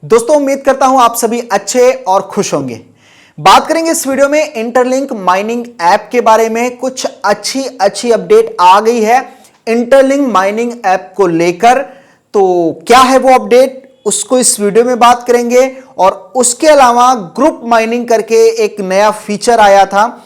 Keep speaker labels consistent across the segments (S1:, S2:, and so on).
S1: दोस्तों उम्मीद करता हूं आप सभी अच्छे और खुश होंगे। बात करेंगे इस वीडियो में इंटरलिंक माइनिंग ऐप के बारे में। कुछ अच्छी अपडेट आ गई है इंटरलिंक माइनिंग ऐप को लेकर। तो क्या है वो अपडेट, उसको इस वीडियो में बात करेंगे। और उसके अलावा ग्रुप माइनिंग करके एक नया फीचर आया था,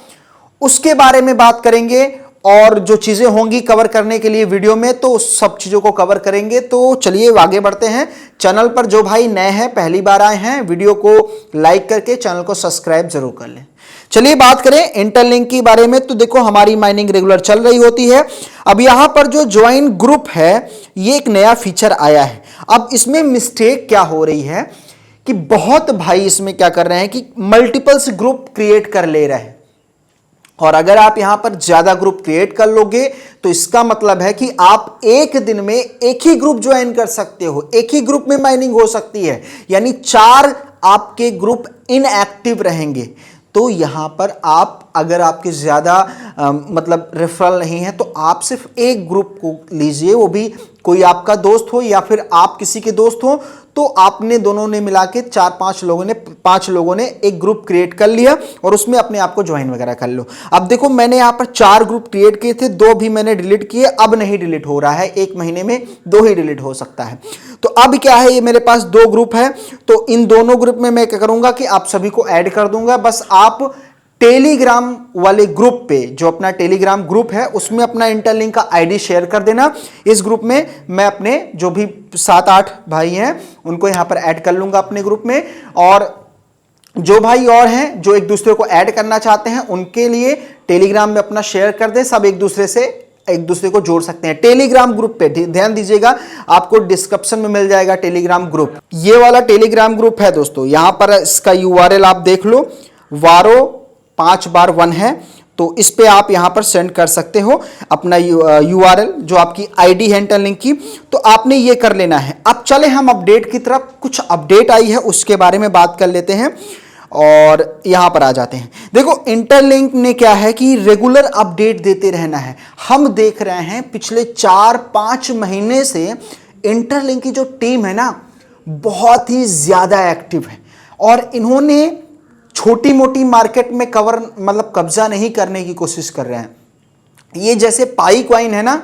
S1: उसके बारे में बात करेंगे। और जो चीजें होंगी कवर करने के लिए वीडियो में, तो सब चीजों को कवर करेंगे। तो चलिए आगे बढ़ते हैं। चैनल पर जो भाई नए हैं, पहली बार आए हैं, वीडियो को लाइक करके चैनल को सब्सक्राइब जरूर कर लें। चलिए बात करें इंटरलिंक के बारे में। तो देखो हमारी माइनिंग रेगुलर चल रही होती है। अब यहां पर जो ज्वाइन ग्रुप है, ये एक नया फीचर आया है। अब इसमें मिस्टेक क्या हो रही है कि बहुत भाई इसमें क्या कर रहे हैं कि मल्टीपल्स ग्रुप क्रिएट कर ले रहे हैं। और अगर आप यहां पर ज्यादा ग्रुप क्रिएट कर लोगे तो इसका मतलब है कि आप एक दिन में एक ही ग्रुप ज्वाइन कर सकते हो, एक ही ग्रुप में माइनिंग हो सकती है। यानी 4 आपके ग्रुप इनएक्टिव रहेंगे। तो यहां पर आप अगर आपके ज्यादा मतलब रेफरल नहीं है तो आप सिर्फ एक ग्रुप को लीजिए, वो भी कोई आपका दोस्त हो या फिर आप किसी के दोस्त हो। तो आपने दोनों ने मिला के 4-5 लोगों ने एक ग्रुप क्रिएट कर लिया और उसमें अपने आप को ज्वाइन वगैरह कर लो। अब देखो मैंने यहां पर 4 ग्रुप क्रिएट किए थे, 2 भी मैंने डिलीट किए। अब नहीं डिलीट हो रहा है, 1 महीने में 2 ही डिलीट हो सकता है। तो अब क्या है, ये मेरे पास 2 ग्रुप है। तो इन दोनों ग्रुप में मैं क्या करूंगा कि आप सभी को ऐड कर दूंगा। बस आप टेलीग्राम वाले ग्रुप पे, जो अपना टेलीग्राम ग्रुप है, उसमें अपना इंटरलिंक का आईडी शेयर कर देना। इस ग्रुप में मैं अपने जो भी 7-8 भाई हैं उनको यहां पर ऐड कर लूंगा अपने ग्रुप में। और जो भाई और हैं जो एक दूसरे को ऐड करना चाहते हैं, उनके लिए टेलीग्राम में अपना शेयर कर दें। सब एक दूसरे को जोड़ सकते हैं टेलीग्राम ग्रुप पे। ध्यान दीजिएगा, आपको डिस्क्रिप्शन में मिल जाएगा टेलीग्राम ग्रुप। ये वाला टेलीग्राम ग्रुप है दोस्तों। यहां पर इसका यूआरएल आप देख लो, वारो 5x1 है। तो इस पे आप यहां पर सेंड कर सकते हो अपना यूआरएल, जो आपकी आईडी है इंटरलिंक की। तो आपने ये कर लेना है। अब चले हम अपडेट की तरफ। कुछ अपडेट आई है उसके बारे में बात कर लेते हैं और यहां पर आ जाते हैं। देखो इंटरलिंक ने क्या है कि रेगुलर अपडेट देते रहना है। हम देख रहे हैं पिछले 4-5 महीने से इंटरलिंक की जो टीम है ना, बहुत ही ज्यादा एक्टिव है। और इन्होंने छोटी मोटी मार्केट में कब्जा नहीं करने की कोशिश कर रहे हैं। ये जैसे पाई क्वाइन है ना,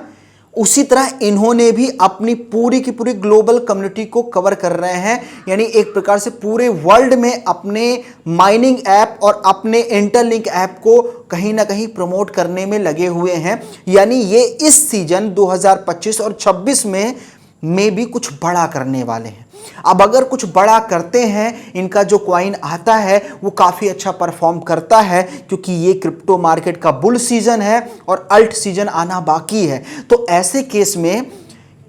S1: उसी तरह इन्होंने भी अपनी पूरी की पूरी ग्लोबल कम्युनिटी को कवर कर रहे हैं। यानी एक प्रकार से पूरे वर्ल्ड में अपने माइनिंग ऐप और अपने इंटरलिंक ऐप को कहीं ना कहीं प्रमोट करने में लगे हुए हैं। यानी ये इस सीजन 2025 और 26 में भी कुछ बड़ा करने वाले हैं। अब अगर कुछ बड़ा करते हैं, इनका जो क्वाइन आता है वो काफी अच्छा परफॉर्म करता है, क्योंकि ये क्रिप्टो मार्केट का बुल सीजन है और अल्ट सीजन आना बाकी है। तो ऐसे केस में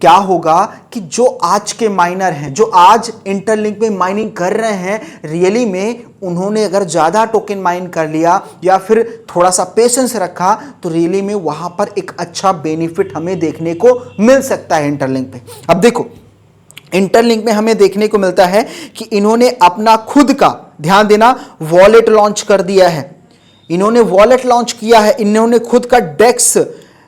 S1: क्या होगा कि जो आज के माइनर हैं, जो आज इंटरलिंक में माइनिंग कर रहे हैं, रियली में उन्होंने अगर ज्यादा टोकन माइन कर लिया या फिर थोड़ा सा पेशेंस रखा, तो रियली में वहां पर एक अच्छा बेनिफिट हमें देखने को मिल सकता है इंटरलिंक पे। अब देखो इंटरलिंक में हमें देखने को मिलता है कि इन्होंने अपना खुद का, ध्यान देना, वॉलेट लॉन्च कर दिया है। इन्होंने वॉलेट लॉन्च किया है, इन्होंने खुद का डेक्स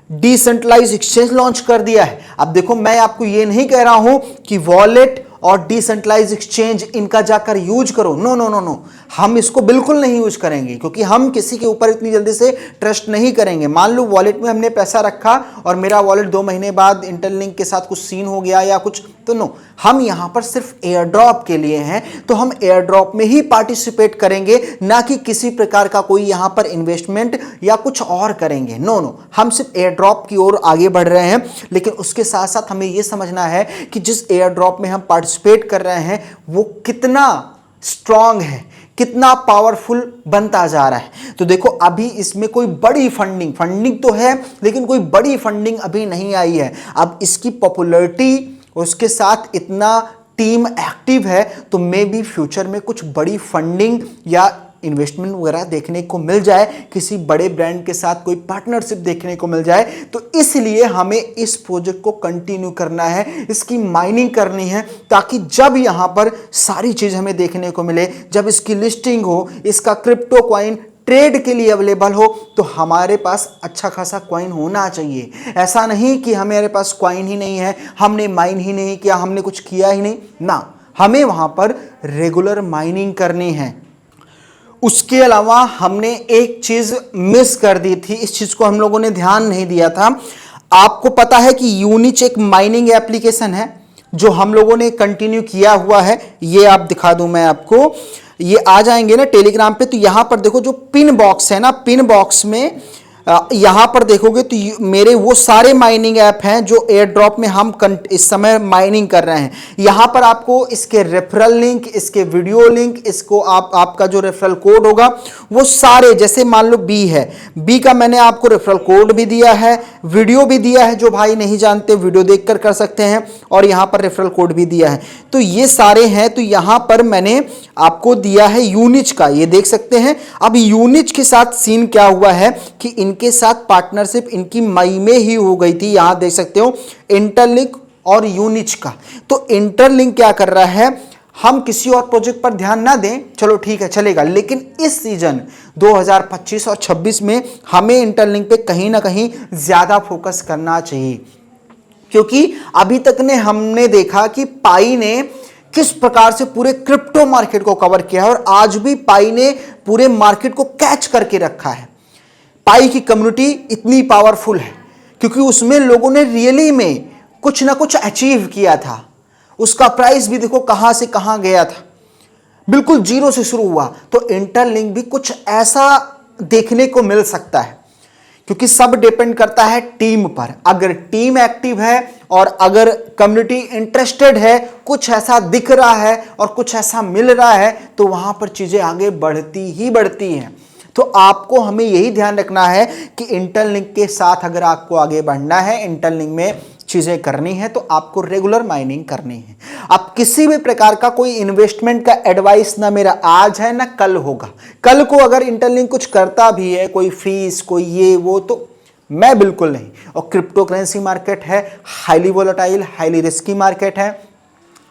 S1: डिसेंट्रलाइज एक्सचेंज लॉन्च कर दिया है। अब देखो मैं आपको ये नहीं कह रहा हूं कि वॉलेट और डिसेंट्रलाइज एक्सचेंज इनका जाकर यूज करो, नो नो नो नो, हम इसको बिल्कुल नहीं यूज करेंगे, क्योंकि हम किसी के ऊपर इतनी जल्दी से ट्रस्ट नहीं करेंगे। मान लो वॉलेट में हमने पैसा रखा और मेरा वॉलेट 2 महीने बाद इंटरलिंक के साथ कुछ सीन हो गया या कुछ, तो नो, हम यहां पर सिर्फ एयर ड्रॉप के लिए हैं। तो हम एयर ड्रॉप में ही पार्टिसिपेट करेंगे, ना कि किसी प्रकार का कोई यहां पर इन्वेस्टमेंट या कुछ और करेंगे। नो नो, हम सिर्फ एयर ड्रॉप की ओर आगे बढ़ रहे हैं। लेकिन उसके साथ साथ हमें यह समझना है कि जिस एयर ड्रॉप में हम पार्टिसिपेट कर रहे हैं वो कितना स्ट्रांग है, कितना पावरफुल बनता जा रहा है। तो देखो अभी इसमें कोई बड़ी फंडिंग तो है, लेकिन कोई बड़ी फंडिंग अभी नहीं आई है। अब इसकी पॉपुलैरिटी, उसके साथ इतना टीम एक्टिव है, तो मे बी फ्यूचर में कुछ बड़ी फंडिंग या इन्वेस्टमेंट वगैरह देखने को मिल जाए, किसी बड़े ब्रांड के साथ कोई पार्टनरशिप देखने को मिल जाए। तो इसलिए हमें इस प्रोजेक्ट को कंटिन्यू करना है, इसकी माइनिंग करनी है, ताकि जब यहां पर सारी चीज हमें देखने को मिले, जब इसकी लिस्टिंग हो, इसका क्रिप्टो कॉइन ट्रेड के लिए अवेलेबल हो, तो हमारे पास अच्छा खासा कॉइन होना चाहिए। ऐसा नहीं कि हमारे पास कॉइन ही नहीं है, हमने माइन ही नहीं किया, हमने कुछ किया ही नहीं ना। हमें वहां पर रेगुलर माइनिंग करनी है। उसके अलावा हमने एक चीज मिस कर दी थी, इस चीज को हम लोगों ने ध्यान नहीं दिया था। आपको पता है कि यूनिच एक माइनिंग एप्लीकेशन है जो हम लोगों ने कंटिन्यू किया हुआ है। ये आप दिखा दूं मैं आपको, ये आ जाएंगे ना टेलीग्राम पे, तो यहां पर देखो जो पिन बॉक्स है ना, पिन बॉक्स में यहां पर देखोगे तो मेरे वो सारे माइनिंग ऐप हैं जो एयर ड्रॉप में हम इस समय माइनिंग कर रहे हैं। यहां पर आपको इसके रेफरल लिंक, इसके वीडियो लिंक, इसको आपका जो रेफरल कोड होगा वो सारे, जैसे मान लो बी है, बी का मैंने आपको रेफरल कोड भी दिया है, वीडियो भी दिया है, जो भाई नहीं जानते वीडियो देखकर कर सकते हैं, और यहां पर रेफरल कोड भी दिया है। तो ये सारे हैं। तो यहां पर मैंने आपको दिया है यूनिच का, ये देख सकते हैं। अब यूनिच के साथ सीन क्या हुआ है कि इनके साथ पार्टनरशिप इनकी मई में ही हो गई थी। यहां देख सकते हो इंटरलिंक और यूनिच का। तो इंटरलिंक क्या कर रहा है, हम किसी और प्रोजेक्ट पर ध्यान ना दें, चलो ठीक है चलेगा, लेकिन इस सीजन 2025 और 26 में हमें इंटरलिंक पे कहीं ना कहीं ज्यादा फोकस करना चाहिए, क्योंकि अभी तक ने हमने देखा कि पाई ने किस प्रकार से पूरे क्रिप्टो मार्केट को कवर किया है, और आज भी पाई ने पूरे मार्केट को कैच करके रखा है। पाई की कम्युनिटी इतनी पावरफुल है क्योंकि उसमें लोगों ने रियली में कुछ ना कुछ अचीव किया था। उसका प्राइस भी देखो कहां से कहां गया था, बिल्कुल जीरो से शुरू हुआ। तो इंटरलिंक भी कुछ ऐसा देखने को मिल सकता है, क्योंकि सब डिपेंड करता है टीम पर। अगर टीम एक्टिव है और अगर कम्युनिटी इंटरेस्टेड है, कुछ ऐसा दिख रहा है और कुछ ऐसा मिल रहा है, तो वहां पर चीजें आगे बढ़ती ही बढ़ती हैं। तो आपको हमें यही ध्यान रखना है कि इंटरलिंक के साथ अगर आपको आगे बढ़ना है, इंटरलिंक में चीजें करनी है, तो आपको रेगुलर माइनिंग करनी है। अब किसी भी प्रकार का कोई इन्वेस्टमेंट का एडवाइस ना मेरा आज है ना कल होगा। कल को अगर इंटरलिंक कुछ करता भी है, कोई फीस कोई ये वो, तो मैं बिल्कुल नहीं। और क्रिप्टो करेंसी मार्केट है, highly volatile, highly risky market है।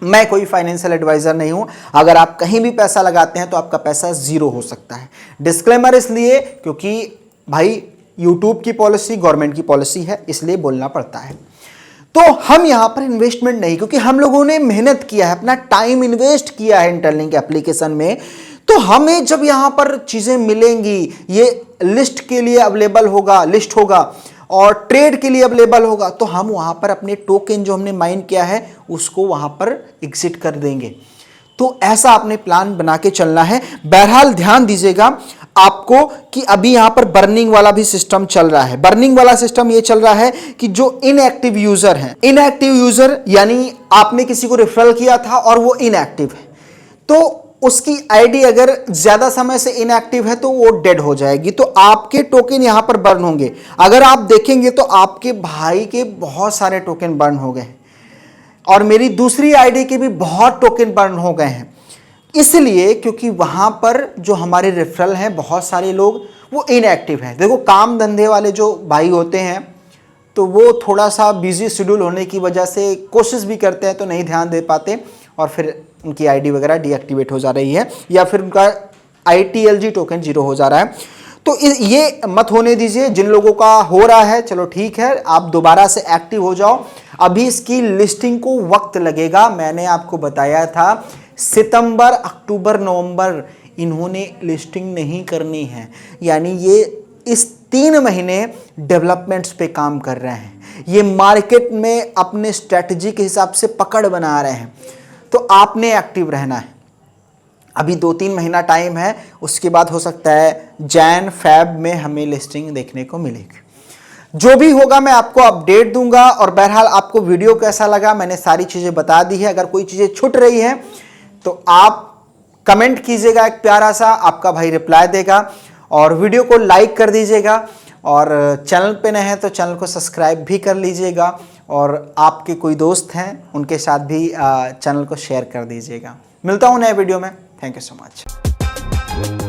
S1: मैं कोई फाइनेंशियल एडवाइजर नहीं हूं। अगर आप कहीं भी पैसा लगाते हैं तो आपका पैसा जीरो हो सकता है। डिस्क्लेमर इसलिए क्योंकि भाई यूट्यूब की पॉलिसी गवर्नमेंट की पॉलिसी है, इसलिए बोलना पड़ता है। तो हम यहां पर इन्वेस्टमेंट नहीं, क्योंकि हम लोगों ने मेहनत किया है, अपना टाइम इन्वेस्ट किया है इंटरलिंक एप्लीकेशन में। तो हमें जब यहां पर चीजें मिलेंगी, ये लिस्ट के लिए अवेलेबल होगा, लिस्ट होगा और ट्रेड के लिए अवेलेबल होगा, तो हम वहां पर अपने टोकन जो हमने माइन किया है उसको वहां पर एग्जिट कर देंगे। तो ऐसा आपने प्लान बना के चलना है। बहरहाल ध्यान दीजिएगा आपको कि अभी यहां पर बर्निंग वाला भी सिस्टम चल रहा है। बर्निंग वाला सिस्टम ये चल रहा है कि जो इनएक्टिव यूजर हैं, इनएक्टिव यूजर यानी आपने किसी को रेफरल किया था और वो इनएक्टिव है, तो उसकी आईडी अगर ज्यादा समय से इनएक्टिव है तो वो डेड हो जाएगी। तो आपके टोकन यहां पर बर्न होंगे। अगर आप देखेंगे तो आपके भाई के बहुत सारे टोकन बर्न हो गए हैं और मेरी दूसरी आईडी के भी बहुत टोकन बर्न हो गए हैं। इसलिए क्योंकि वहां पर जो हमारे रेफरल हैं बहुत सारे लोग वो इनएक्टिव हैं। देखो काम धंधे वाले जो भाई होते हैं तो वो थोड़ा सा बिजी शेड्यूल होने की वजह से कोशिश भी करते हैं तो नहीं ध्यान दे पाते, और फिर उनकी आईडी वगैरह डीएक्टिवेट हो जा रही है या फिर उनका ITLG टोकन जीरो हो जा रहा है। तो ये मत होने दीजिए। जिन लोगों का हो रहा है चलो ठीक है, आप दोबारा से एक्टिव हो जाओ। अभी इसकी लिस्टिंग को वक्त लगेगा। मैंने आपको बताया था सितंबर अक्टूबर नवंबर इन्होंने लिस्टिंग नहीं करनी है, यानी ये इस 3 महीने डेवलपमेंट्स पे काम कर रहे हैं। ये मार्केट में अपने स्ट्रेटजी के हिसाब से पकड़ बना रहे हैं। तो आपने एक्टिव रहना है। अभी 2-3 महीना टाइम है, उसके बाद हो सकता है जैन फेब में हमें लिस्टिंग देखने को मिलेगी। जो भी होगा मैं आपको अपडेट दूंगा। और बहरहाल आपको वीडियो कैसा लगा, मैंने सारी चीजें बता दी है। अगर कोई चीजें छूट रही हैं तो आप कमेंट कीजिएगा, एक प्यारा सा, आपका भाई रिप्लाई देगा। और वीडियो को लाइक कर दीजिएगा, और चैनल पे नए हैं तो चैनल को सब्सक्राइब भी कर लीजिएगा, और आपके कोई दोस्त हैं उनके साथ भी चैनल को शेयर कर दीजिएगा। मिलता हूं नए वीडियो में। Thank you so much.